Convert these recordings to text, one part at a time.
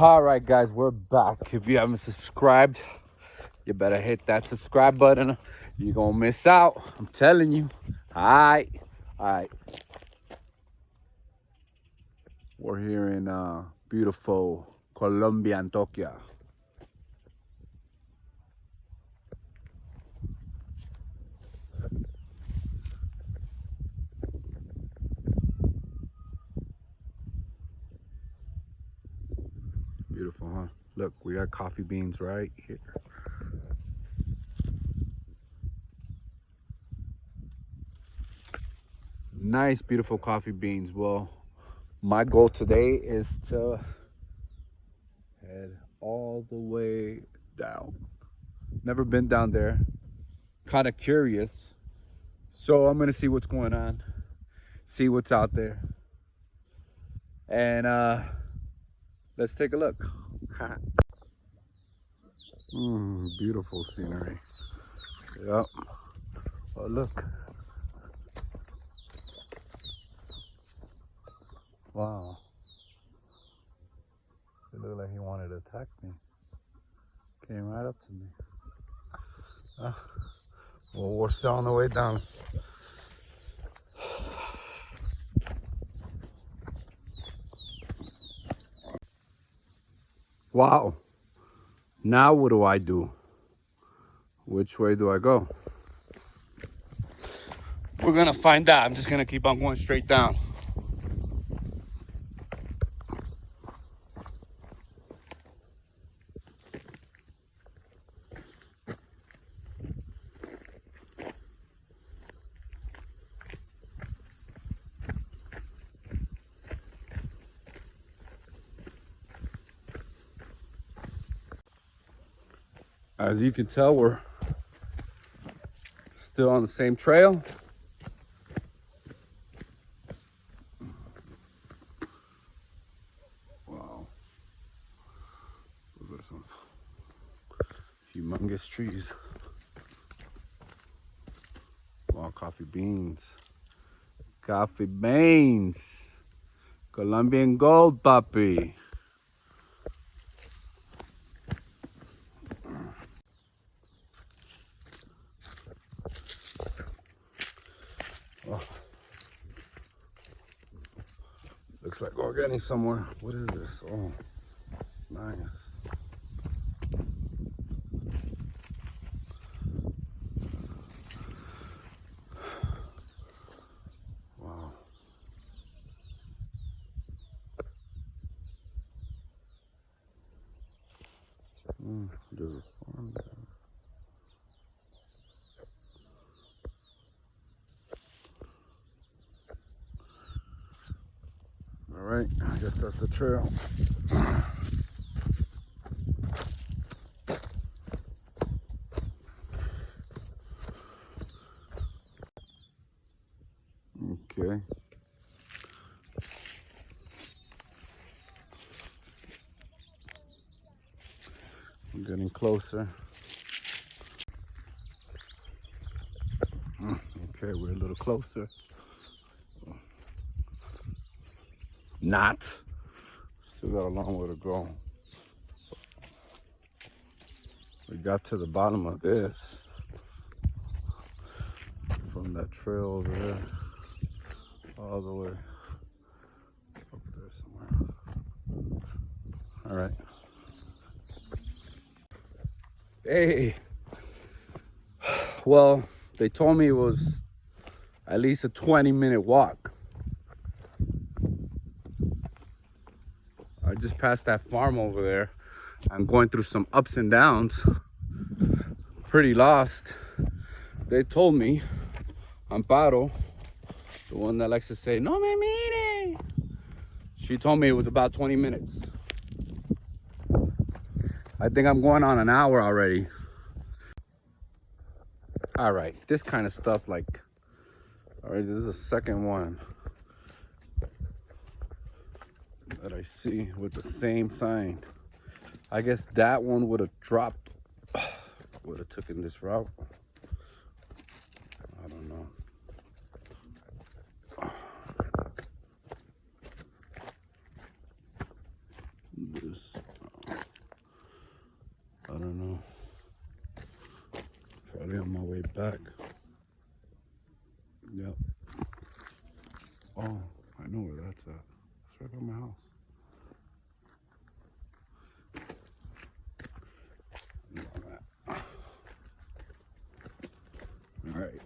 All right, guys, we're back. If you haven't subscribed, you better hit that subscribe button. You're gonna miss out, I'm telling you. All right. We're here in beautiful Colombia, Antioquia. Beautiful, huh? Look, we got coffee beans right here. Nice, beautiful coffee beans. Well, my goal today is to head all the way down. Never been down there. Kind of curious. So I'm gonna see what's going on, see what's out there, and let's take a look. Beautiful scenery. Yep. Oh, look. Wow. It looked like he wanted to attack me. Came right up to me. Well, we're still on the way down. Wow. Now what do I do? Which way do I go? We're gonna find out. I'm just gonna keep on going straight down. As you can tell, we're still on the same trail. Wow. Those are some humongous trees. Wow, coffee beans. Coffee beans. Colombian gold, papi. Oh. Looks like we're getting somewhere. What is this? Oh, nice. Wow. There's a farm there. All right, I guess that's the trail. Okay. I'm getting closer. Okay, we're a little closer. Not. Still got a long way to go. We got to the bottom of this from that trail over there, all the way up there somewhere. All right. Hey. Well, they told me it was at least a 20-minute walk. I just passed that farm over there. I'm going through some ups and downs. Pretty lost. They told me, Amparo, the one that likes to say, no me mire. She told me it was about 20 minutes. I think I'm going on an hour already. All right, this kind of stuff, like, all right, this is the second one that I see with the same sign. I guess that one would have dropped, would have taken this route. I don't know. This back. Yep. Oh, I know where that's at. It's right by my house. All right.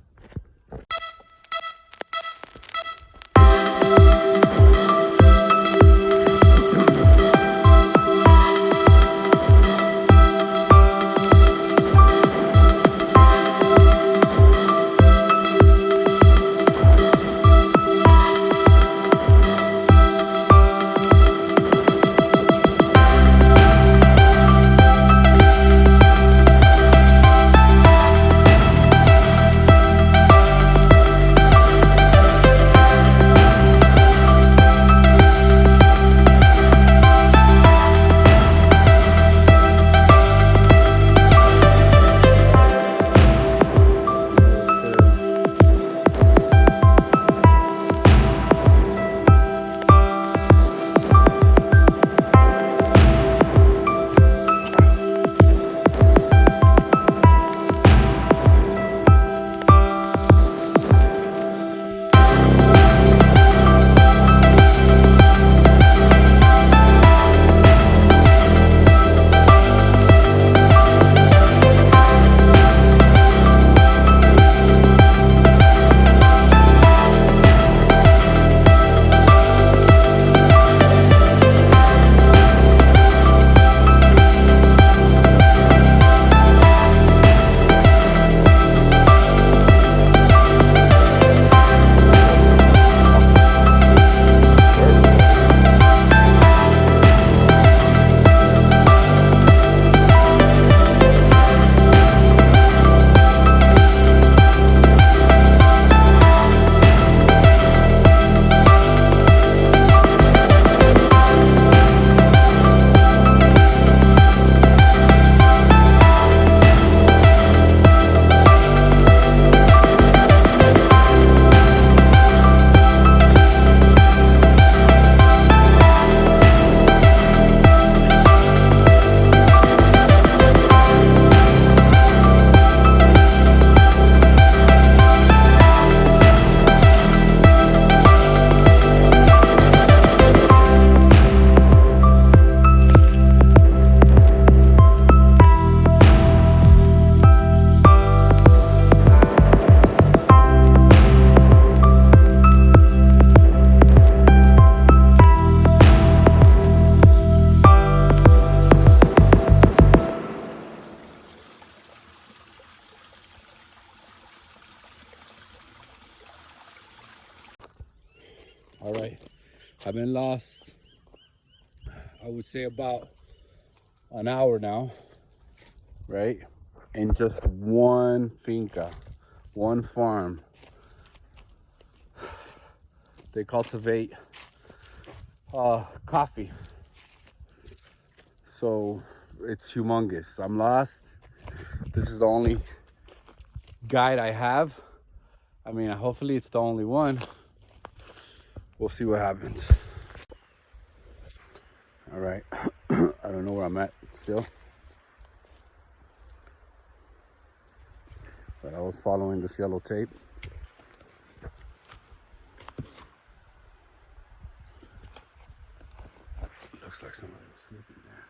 All right, I've been lost, I would say about an hour now, right? In just one finca, one farm. They cultivate coffee. So it's humongous. I'm lost. This is the only guide I have. I mean, hopefully it's the only one. We'll see what happens. All right. I don't know where I'm at still. But I was following this yellow tape. Looks like somebody was sleeping there.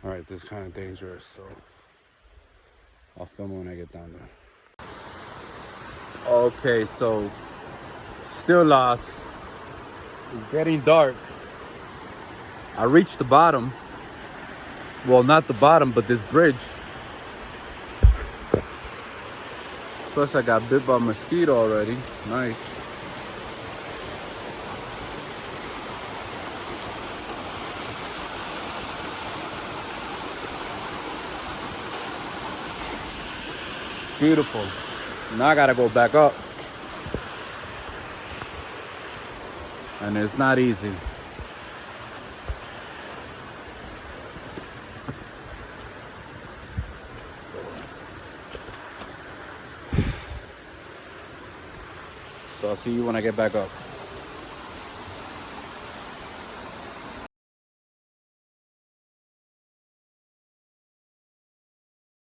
All right, this is kind of dangerous, so I'll film when I get down there. Okay, so still lost. It's getting dark. I reached the bottom. Well, not the bottom, but this bridge. Plus, I got bit by a mosquito already. Nice. Beautiful. Now I gotta go back up. And it's not easy. So I'll see you when I get back up.